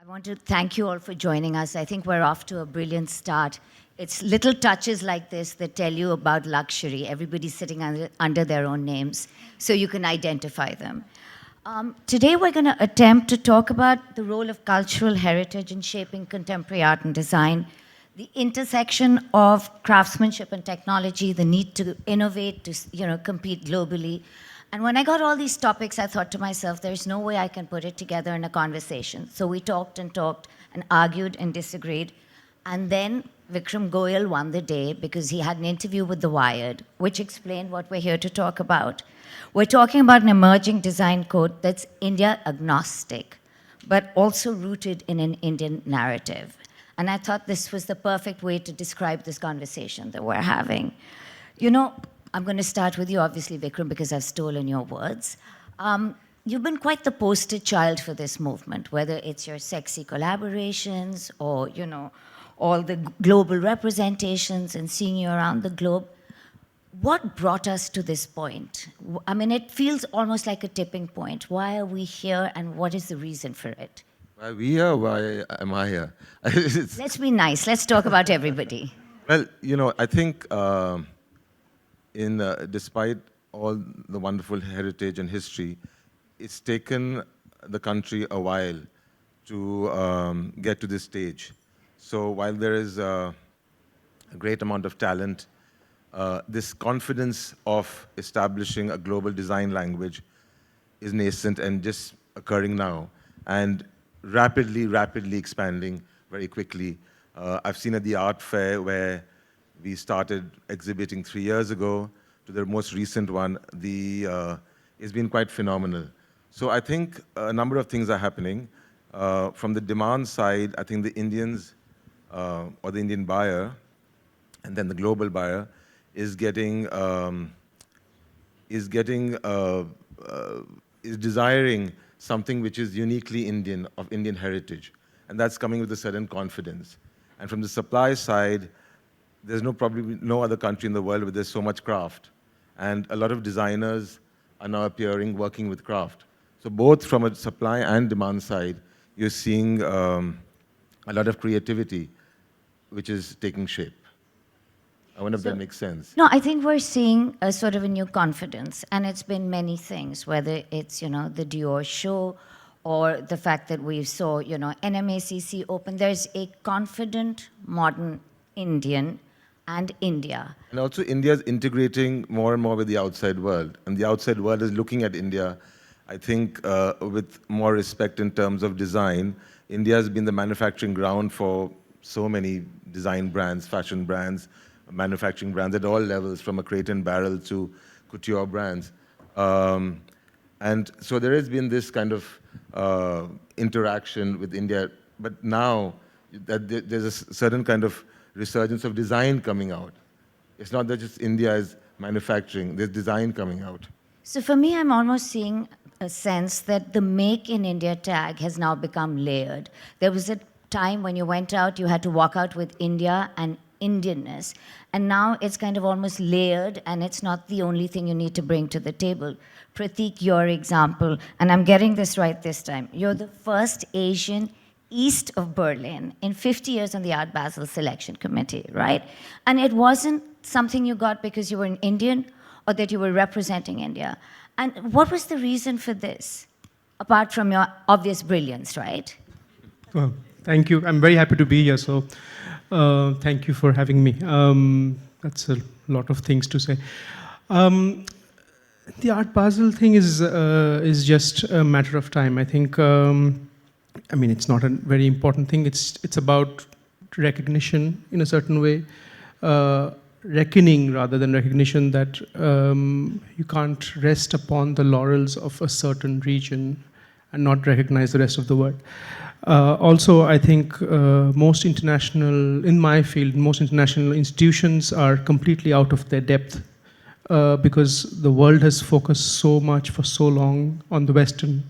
I want to thank you all for joining us. I think we're off to a brilliant start. It's little touches like this that tell you about luxury. Everybody's sitting under their own names, so you can identify them. Today we're going to attempt to talk about the role of cultural heritage in shaping contemporary art and design, the intersection of craftsmanship and technology, the need to innovate, to compete globally. And when I got all these topics, I thought to myself, there's no way I can put it together in a conversation. So we talked and argued and disagreed. And then Vikram Goyal won the day because he had an interview with The Wired, which explained what we're here to talk about. We're talking about an emerging design code that's India agnostic, but also rooted in an Indian narrative. And I thought this was the perfect way to describe this conversation that we're having. You know, I'm going to start with you, obviously, Vikram, because I've stolen your words. You've been quite the poster child for this movement, whether it's your sexy collaborations or, all the global representations and seeing you around the globe. What brought us to this point? I mean, it feels almost like a tipping point. Why are we here, and what is the reason for it? Why we here? Why am I here? Let's be nice. Let's talk about everybody. Well, I think despite all the wonderful heritage and history, it's taken the country a while to get to this stage. So while there is a great amount of talent, this confidence of establishing a global design language is nascent and just occurring now, and rapidly expanding very quickly. I've seen at the art fair where we started exhibiting 3 years ago to the most recent one, it's been quite phenomenal. So I think a number of things are happening. From the demand side, I think the Indians, or the Indian buyer, and then the global buyer, is desiring something which is uniquely Indian, of Indian heritage. And that's coming with a certain confidence. And from the supply side, there's probably no other country in the world where there's so much craft. And a lot of designers are now appearing working with craft. So both from a supply and demand side, you're seeing a lot of creativity which is taking shape. I wonder if that makes sense. No, I think we're seeing a sort of a new confidence, and it's been many things, whether it's, the Dior show or the fact that we saw, NMACC open. There's a confident, modern Indian and India. And also India is integrating more and more with the outside world. And the outside world is looking at India, I think, with more respect in terms of design. India has been the manufacturing ground for so many design brands, fashion brands, manufacturing brands at all levels, from a crate and barrel to couture brands. And so there has been this kind of interaction with India. But now that there's a certain kind of resurgence of design coming out. It's not that just India is manufacturing, there's design coming out. So for me, I'm almost seeing a sense that the Make in India tag has now become layered. There was a time when you went out, you had to walk out with India and Indianness. And now it's kind of almost layered, and it's not the only thing you need to bring to the table. Prateek, your example, and I'm getting this right this time, you're the first Asian east of Berlin in 50 years on the Art Basel selection committee, right? And it wasn't something you got because you were an Indian or that you were representing India. And what was the reason for this, apart from your obvious brilliance, right? Well, thank you. I'm very happy to be here, so thank you for having me. That's a lot of things to say. The Art Basel thing is just a matter of time. I think, it's not a very important thing. It's about recognition in a certain way, reckoning rather than recognition that you can't rest upon the laurels of a certain region and not recognize the rest of the world. Also, I think most international institutions are completely out of their depth because the world has focused so much for so long on the Western,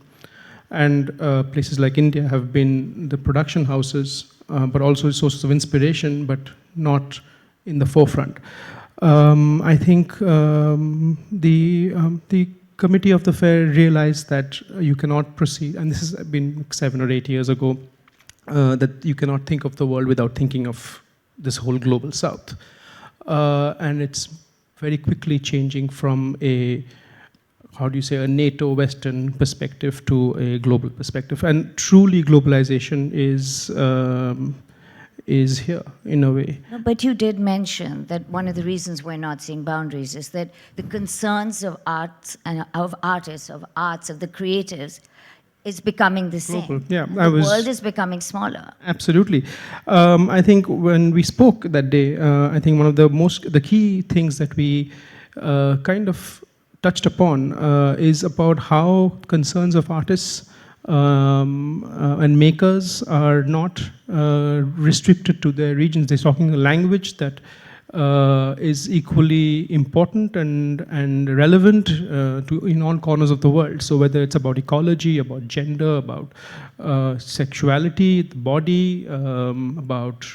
and places like India have been the production houses, but also sources of inspiration, but not in the forefront. I think the committee of the fair realized that you cannot proceed, and this has been 7 or 8 years ago, that you cannot think of the world without thinking of this whole global south. And it's very quickly changing from a, how do you say, a NATO Western perspective to a global perspective. And truly globalization is here in a way. No, but you did mention that one of the reasons we're not seeing boundaries is that the concerns of arts and of artists, of arts, of the creatives, is becoming the same. Global. Yeah, the world is becoming smaller. Absolutely. I think when we spoke that day, I think one of the key things that we kind of touched upon is about how concerns of artists and makers are not restricted to their regions. They're talking a language that is equally important and relevant in all corners of the world. So whether it's about ecology, about gender, about sexuality, the body, about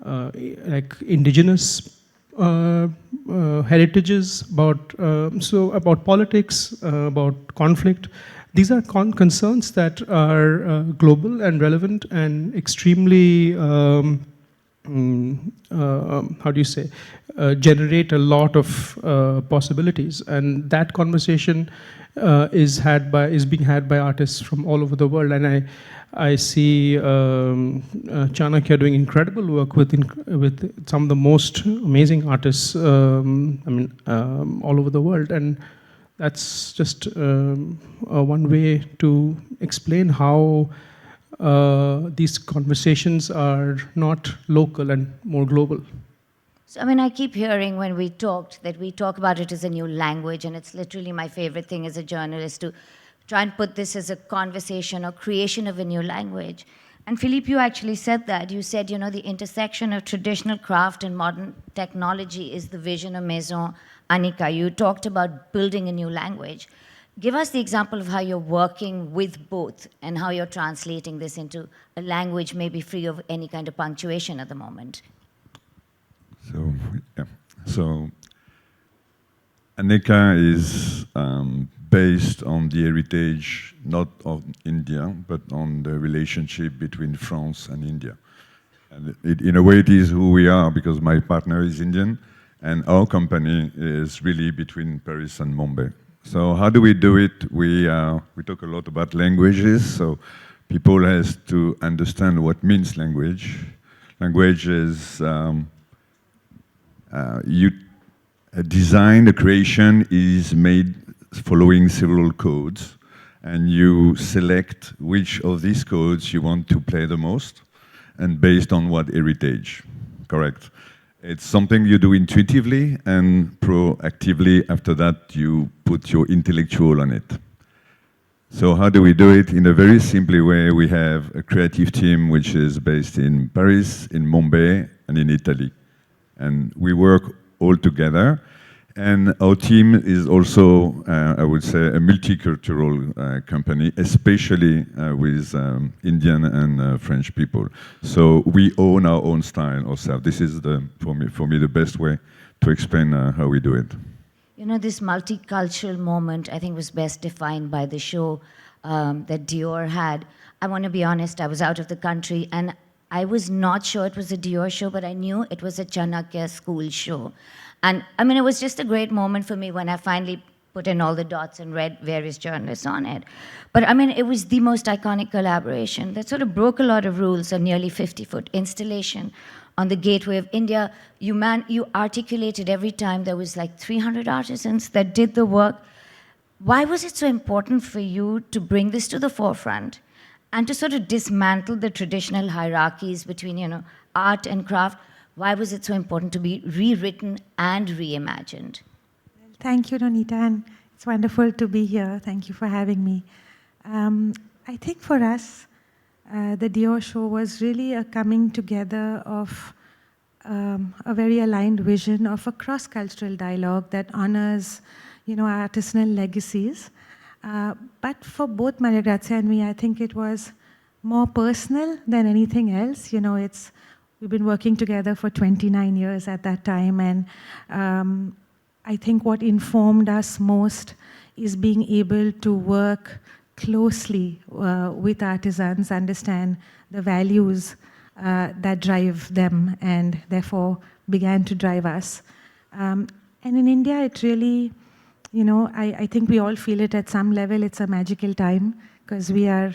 like indigenous heritages, about politics, about conflict. These are concerns that are global and relevant and extremely how do you say, generate a lot of possibilities. And that conversation is being had by artists from all over the world. And I see Chanakya doing incredible work with some of the most amazing artists, all over the world. And that's just one way to explain how these conversations are not local and more global. So, I mean, I keep hearing when we talked that we talk about it as a new language, and it's literally my favorite thing as a journalist to try and put this as a conversation or creation of a new language. And Philippe, you actually said that. You said, you know, the intersection of traditional craft and modern technology is the vision of Maison Aneka. You talked about building a new language. Give us the example of how you're working with both and how you're translating this into a language maybe free of any kind of punctuation at the moment. So Aneka is based on the heritage, not of India, but on the relationship between France and India. And in a way, it is who we are, because my partner is Indian, and our company is really between Paris and Mumbai. So how do we do it? We talk a lot about languages, so people has to understand what means language. Language is a design, a creation is made following several codes, and you select which of these codes you want to play the most, and based on what heritage, correct? It's something you do intuitively, and proactively after that you put your intellectual on it. So how do we do it? In a very simple way, we have a creative team which is based in Paris, in Mumbai, and in Italy. And we work all together. And our team is also, I would say, a multicultural company, especially with Indian and French people. So we own our own style ourselves. This is, for me, the best way to explain how we do it. You know, this multicultural moment, I think, was best defined by the show that Dior had. I want to be honest, I was out of the country, and I was not sure it was a Dior show, but I knew it was a Chanakya school show. And I mean, it was just a great moment for me when I finally put in all the dots and read various journalists on it. But I mean, it was the most iconic collaboration that sort of broke a lot of rules. A nearly 50-foot installation on the gateway of India. You articulated every time there was like 300 artisans that did the work. Why was it so important for you to bring this to the forefront and to sort of dismantle the traditional hierarchies between, you know, art and craft? Why was it so important to be rewritten and reimagined? Thank you, Nonita, and it's wonderful to be here. Thank you for having me. I think for us, the Dior show was really a coming together of a very aligned vision of a cross-cultural dialogue that honors, you know, artisanal legacies. But for both Maria Grazia and me, I think it was more personal than anything else. You know, we've been working together for 29 years at that time, and I think what informed us most is being able to work closely with artisans, understand the values that drive them and therefore began to drive us. And in India, it really, I think we all feel it at some level. It's a magical time because we are,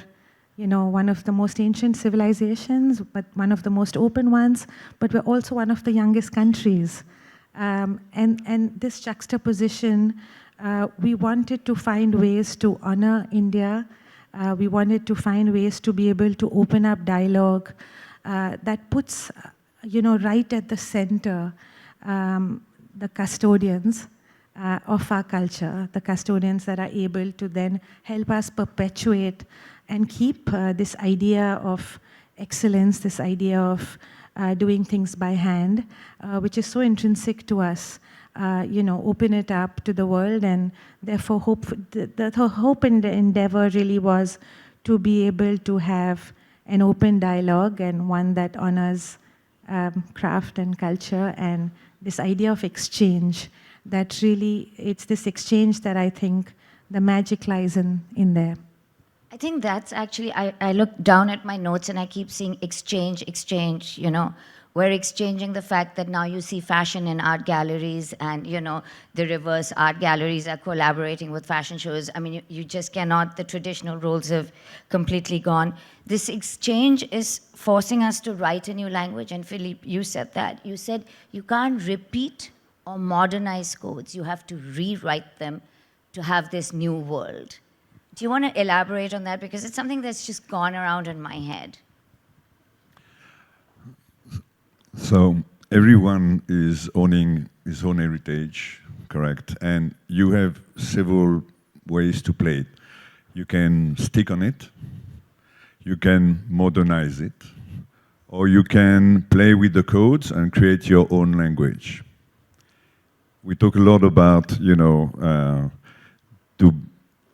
one of the most ancient civilizations, but one of the most open ones, but we're also one of the youngest countries. And this juxtaposition, we wanted to find ways to honor India. We wanted to find ways to be able to open up dialogue that puts, right at the center the custodians of our culture, the custodians that are able to then help us perpetuate and keep this idea of excellence, this idea of doing things by hand, which is so intrinsic to us. Open it up to the world, and therefore the hope and the endeavor really was to be able to have an open dialogue and one that honors craft and culture and this idea of exchange. That really, it's this exchange that I think the magic lies in there. I think that's actually, I look down at my notes and I keep seeing exchange, We're exchanging the fact that now you see fashion in art galleries and, the reverse, art galleries are collaborating with fashion shows. I mean, you just cannot, the traditional roles have completely gone. This exchange is forcing us to write a new language. And Philippe, you said that. You said you can't repeat or modernize codes. You have to rewrite them to have this new world. Do you want to elaborate on that? Because it's something that's just gone around in my head. So everyone is owning his own heritage, correct? And you have several ways to play it. You can stick on it, you can modernize it, or you can play with the codes and create your own language. We talk a lot about, to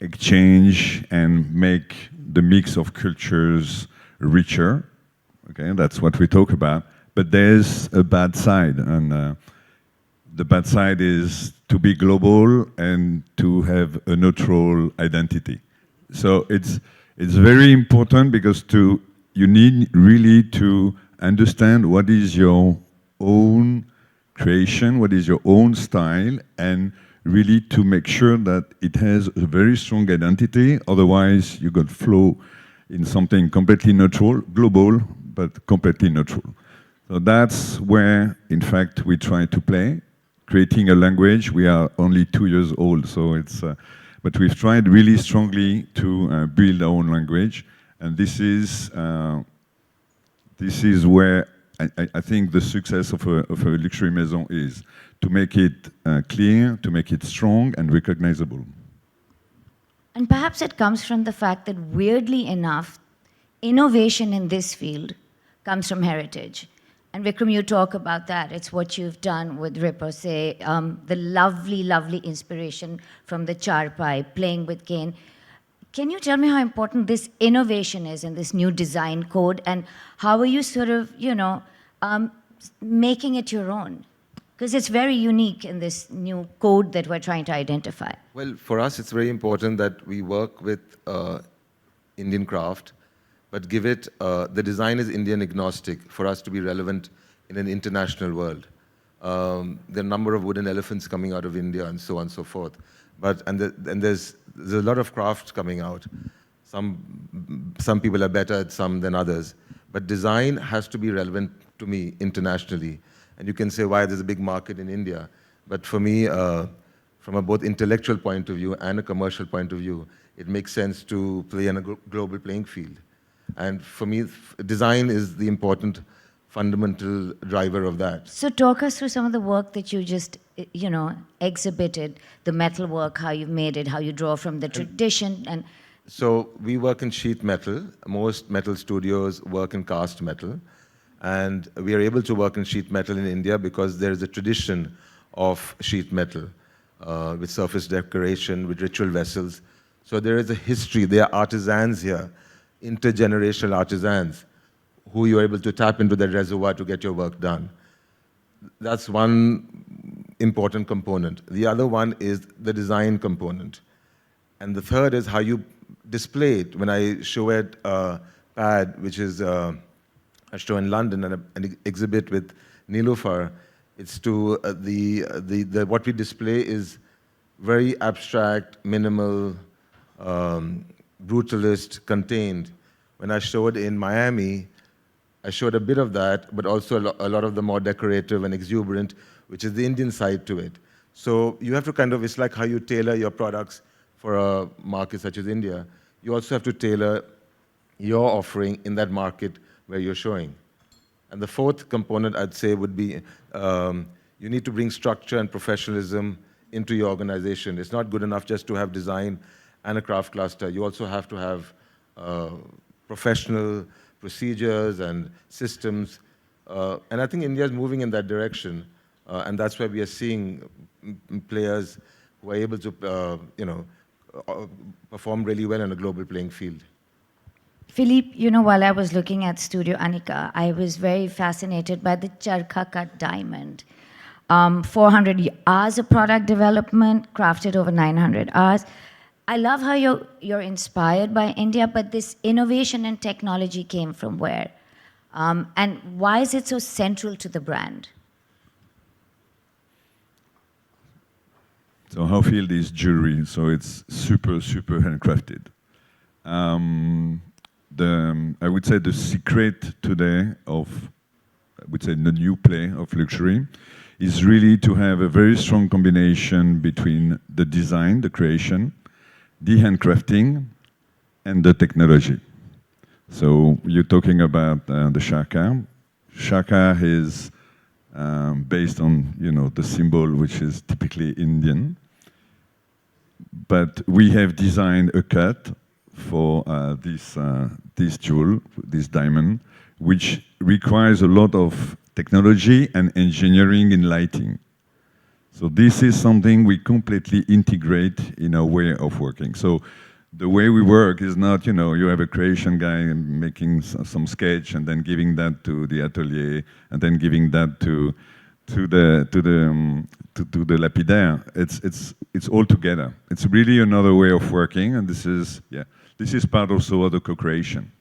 exchange and make the mix of cultures richer. Okay, that's what we talk about. But there's a bad side, and the bad side is to be global and to have a neutral identity. So it's very important because you need really to understand what is your own creation, what is your own style, and really to make sure that it has a very strong identity. Otherwise, you could flow in something completely neutral, global, but completely neutral. So that's where, in fact, we try to play, creating a language. We are only 2 years old, so it's, but we've tried really strongly to build our own language, and this is where I think the success of a luxury maison is, to make it clear, to make it strong and recognizable. And perhaps it comes from the fact that, weirdly enough, innovation in this field comes from heritage. And Vikram, you talk about that. It's what you've done with Repose, the lovely, lovely inspiration from the charpai, playing with cane. Can you tell me how important this innovation is in this new design code, and how are you sort of, making it your own? Because it's very unique in this new code that we're trying to identify. Well, for us, it's very important that we work with Indian craft, but give it, the design is Indian agnostic for us to be relevant in an international world. There are a number of wooden elephants coming out of India and so on and so forth. And there's a lot of crafts coming out. Some people are better at some than others. But design has to be relevant to me internationally. And you can say why there's a big market in India. But for me, from a both intellectual point of view and a commercial point of view, it makes sense to play on a global playing field. And for me, design is the important fundamental driver of that. So talk us through some of the work that you just, exhibited, the metal work, how you made it, how you draw from the tradition. And so we work in sheet metal. Most metal studios work in cast metal. And we are able to work in sheet metal in India because there is a tradition of sheet metal with surface decoration, with ritual vessels. So there is a history. There are artisans here, intergenerational artisans, who you're able to tap into that reservoir to get your work done. That's one important component. The other one is the design component. And the third is how you display it. When I show at PAD, which is a show in London, and an exhibit with Nilufar, it's to what we display is very abstract, minimal, brutalist, contained. When I showed in Miami, I showed a bit of that, but also a lot of the more decorative and exuberant, which is the Indian side to it. So you have to kind of, it's like how you tailor your products for a market such as India. You also have to tailor your offering in that market where you're showing. And the fourth component, I'd say, would be you need to bring structure and professionalism into your organization. It's not good enough just to have design and a craft cluster. You also have to have professional procedures and systems. And I think India is moving in that direction. And that's why we are seeing players who are able to perform really well on a global playing field. Philippe, you know, while I was looking at Studio Aneka, I was very fascinated by the charkha cut diamond. 400 hours of product development, crafted over 900 hours. I love how you're inspired by India, but this innovation and technology came from where? And why is it so central to the brand? So our field is jewelry, so it's super, super handcrafted. I would say the secret today of, I would say, the new play of luxury is really to have a very strong combination between the design, the creation, the handcrafting, and the technology. So you're talking about the shaka. Shaka is based on, the symbol, which is typically Indian. But we have designed a cut for this jewel, this diamond, which requires a lot of technology and engineering in lighting. So this is something we completely integrate in our way of working. So the way we work is not, you have a creation guy making some sketch and then giving that to the atelier and then giving that to the lapidaire. It's all together. It's really another way of working, and this is part also of the co-creation.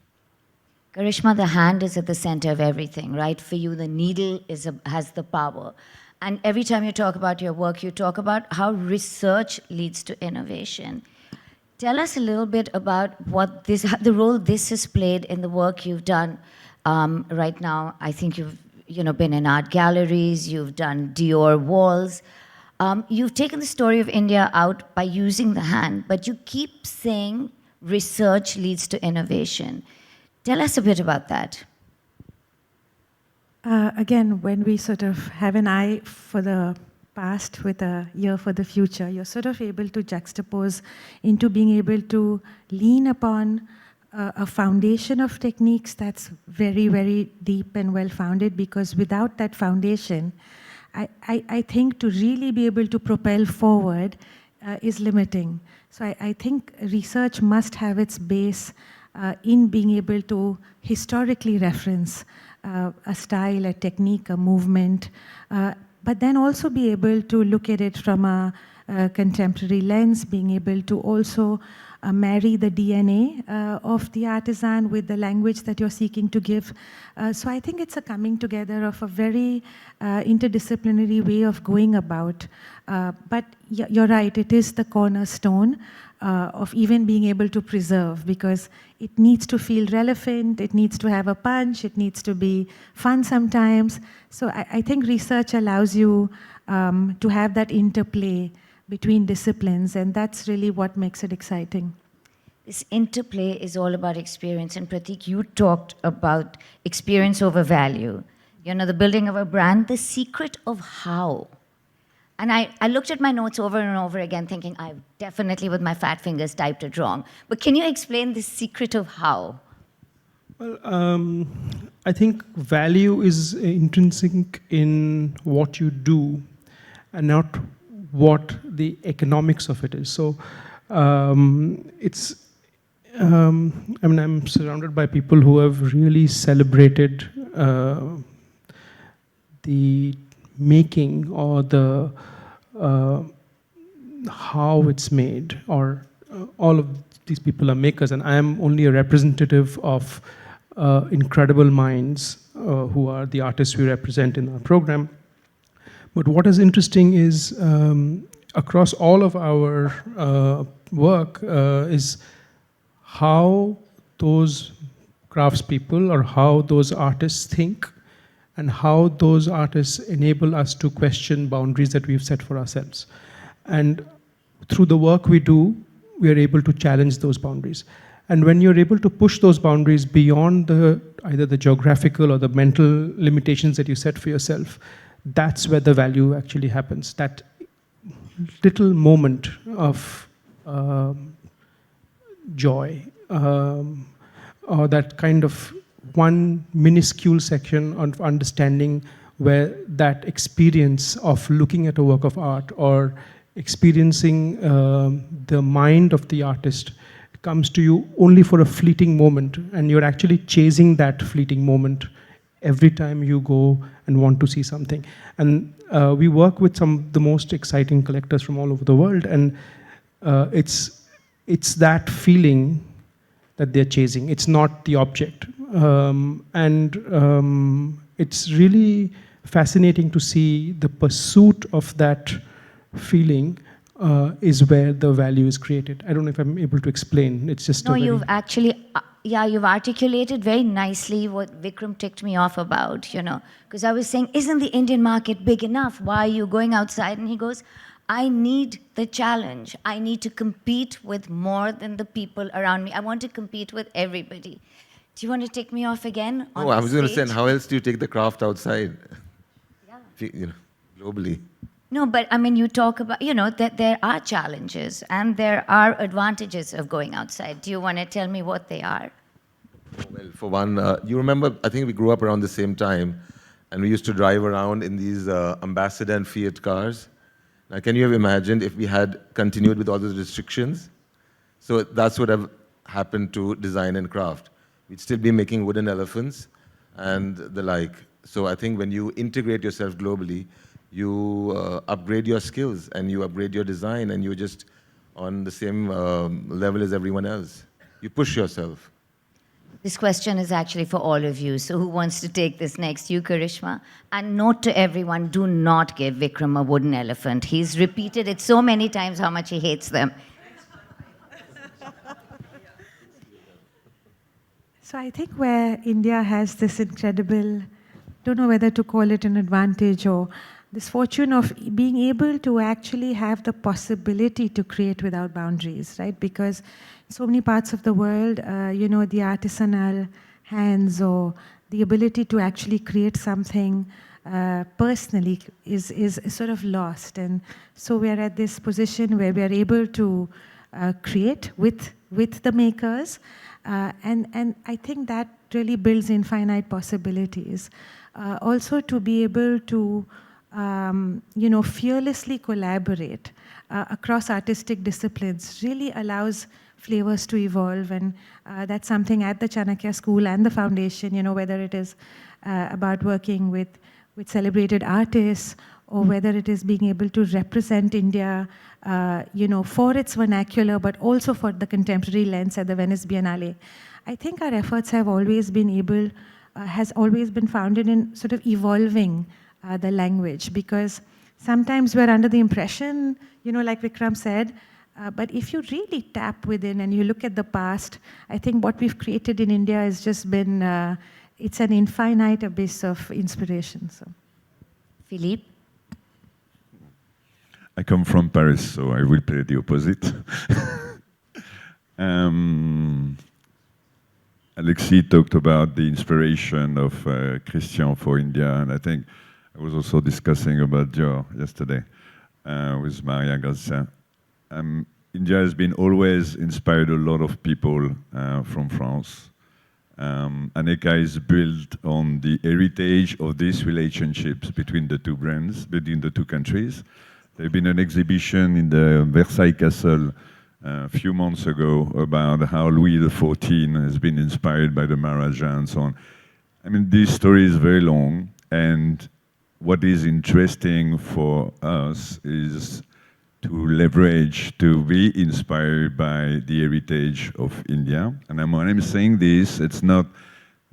Karishma, the hand is at the center of everything, right? For you, the needle has the power. And every time you talk about your work, you talk about how research leads to innovation. Tell us a little bit about the role this has played in the work you've done right now. I think you've been in art galleries, you've done Dior walls. You've taken the story of India out by using the hand, but you keep saying research leads to innovation. Tell us a bit about that. Again, when we sort of have an eye for the past with a ear for the future, you're sort of able to juxtapose into being able to lean upon a foundation of techniques that's very, very deep and well-founded, because without that foundation, I think to really be able to propel forward is limiting. So I think research must have its base in being able to historically reference a style, a technique, a movement, but then also be able to look at it from a contemporary lens, being able to also marry the DNA of the artisan with the language that you're seeking to give. So I think it's a coming together of a very interdisciplinary way of going about. But you're right, it is the cornerstone of even being able to preserve, because it needs to feel relevant, it needs to have a punch, it needs to be fun sometimes. So I think research allows you to have that interplay between disciplines, and that's really what makes it exciting. This interplay is all about experience, and Prateek, you talked about experience over value. The building of a brand, the secret of how. And I looked at my notes over and over again thinking, I definitely with my fat fingers typed it wrong. But can you explain the secret of how? Well, I think value is intrinsic in what you do and not what the economics of it is. So I'm surrounded by people who have really celebrated the making or the how it's made, or all of these people are makers, and I am only a representative of incredible minds who are the artists we represent in our program. But what is interesting is across all of our work is how those craftspeople or how those artists think, and how those artists enable us to question boundaries that we've set for ourselves. And through the work we do, we are able to challenge those boundaries. And when you're able to push those boundaries beyond either the geographical or the mental limitations that you set for yourself, that's where the value actually happens. That little moment of joy, or that kind of one minuscule section of understanding where that experience of looking at a work of art or experiencing the mind of the artist comes to you only for a fleeting moment, and you're actually chasing that fleeting moment every time you go and want to see something. And we work with some of the most exciting collectors from all over the world, and it's that feeling that they're chasing. It's not the object. It's really fascinating to see the pursuit of that feeling is where the value is created. I don't know if I'm able to explain. It's just no, you've actually, you've articulated very nicely what Vikram ticked me off about, because I was saying, isn't the Indian market big enough? Why are you going outside? And he goes, I need the challenge. I need to compete with more than the people around me. I want to compete with everybody. Do you want to take me off again? No, I was going to say, how else do you take the craft outside? Yeah. Globally. No, but I mean, you talk about, that there are challenges and there are advantages of going outside. Do you want to tell me what they are? Well, for one, you remember, I think we grew up around the same time, and we used to drive around in these Ambassador and Fiat cars. Now, can you have imagined if we had continued with all those restrictions? So that's what have happened to design and craft. We'd still be making wooden elephants and the like. So I think when you integrate yourself globally, you upgrade your skills and you upgrade your design, and you're just on the same level as everyone else. You push yourself. This question is actually for all of you. So who wants to take this next? You, Karishma. And note to everyone, do not give Vikram a wooden elephant. He's repeated it so many times how much he hates them. So I think where India has this incredible, don't know whether to call it an advantage or this fortune of being able to actually have the possibility to create without boundaries, right? Because so many parts of the world, the artisanal hands or the ability to actually create something personally is sort of lost. And so we're at this position where we are able to create with the makers. And I think that really builds infinite possibilities. Also to be able to fearlessly collaborate across artistic disciplines really allows flavors to evolve, and that's something at the Chanakya School and the foundation, whether it is about working with celebrated artists or whether it is being able to represent India, for its vernacular, but also for the contemporary lens at the Venice Biennale. I think our efforts have always been has always been founded in sort of evolving the language, because sometimes we're under the impression, like Vikram said, but if you really tap within and you look at the past, I think what we've created in India has just been, it's an infinite abyss of inspiration. So, Philippe? I come from Paris, so I will play the opposite. Alexis talked about the inspiration of Christian for India, and I think I was also discussing about Dior yesterday with Maria Garcia. India has been always inspired a lot of people from France. Aneka is built on the heritage of these relationships between the two brands, between the two countries. There's been an exhibition in the Versailles Castle a few months ago about how Louis XIV has been inspired by the Maharaja and so on. I mean, this story is very long, and what is interesting for us is to leverage, to be inspired by the heritage of India. And when I'm saying this, it's not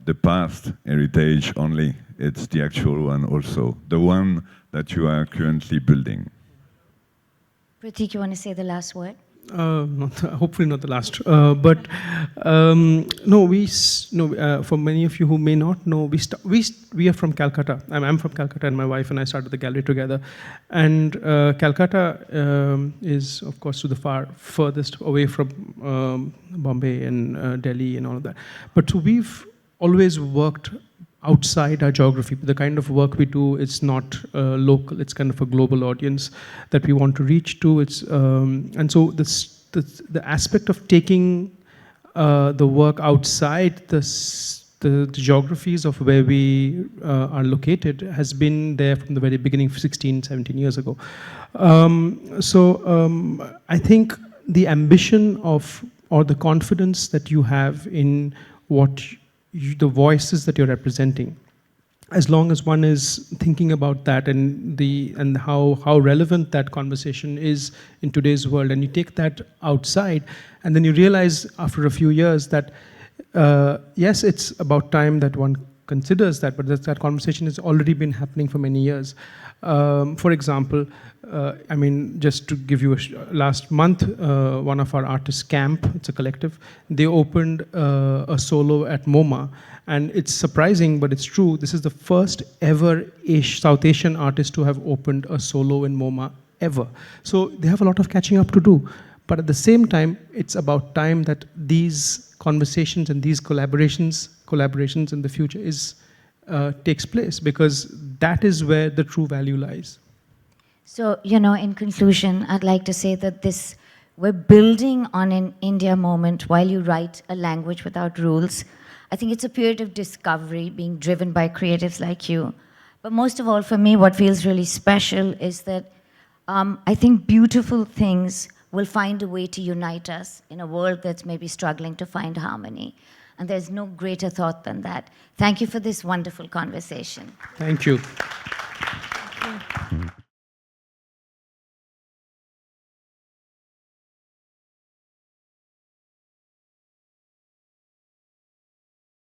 the past heritage only, it's the actual one also, the one that you are currently building. Prateek, you want to say the last word? Hopefully not the last. For many of you who may not know, we are from Calcutta. I'm from Calcutta, and my wife and I started the gallery together. And Calcutta is, of course, to the far furthest away from Bombay and Delhi and all of that. But so we've always worked outside our geography. The kind of work we do is not local, it's kind of a global audience that we want to reach to. And so the aspect of taking the work outside the geographies of where we are located has been there from the very beginning, 16, 17 years ago. I think the ambition or the confidence that you have in the voices that you're representing, as long as one is thinking about that and how relevant that conversation is in today's world, and you take that outside, and then you realize after a few years that yes, it's about time that one considers that, but that conversation has already been happening for many years. For example, just to give you last month, one of our artists, Camp, it's a collective, they opened a solo at MoMA, and it's surprising, but it's true. This is the first ever South Asian artist to have opened a solo in MoMA ever. So they have a lot of catching up to do. But at the same time, it's about time that these conversations and these collaborations in the future takes place, because that is where the true value lies. So, in conclusion, I'd like to say that we're building on an India moment while you write a language without rules. I think it's a period of discovery being driven by creatives like you. But most of all, for me, what feels really special is that I think beautiful things will find a way to unite us in a world that's maybe struggling to find harmony. And there's no greater thought than that. Thank you for this wonderful conversation. Thank you. Thank you.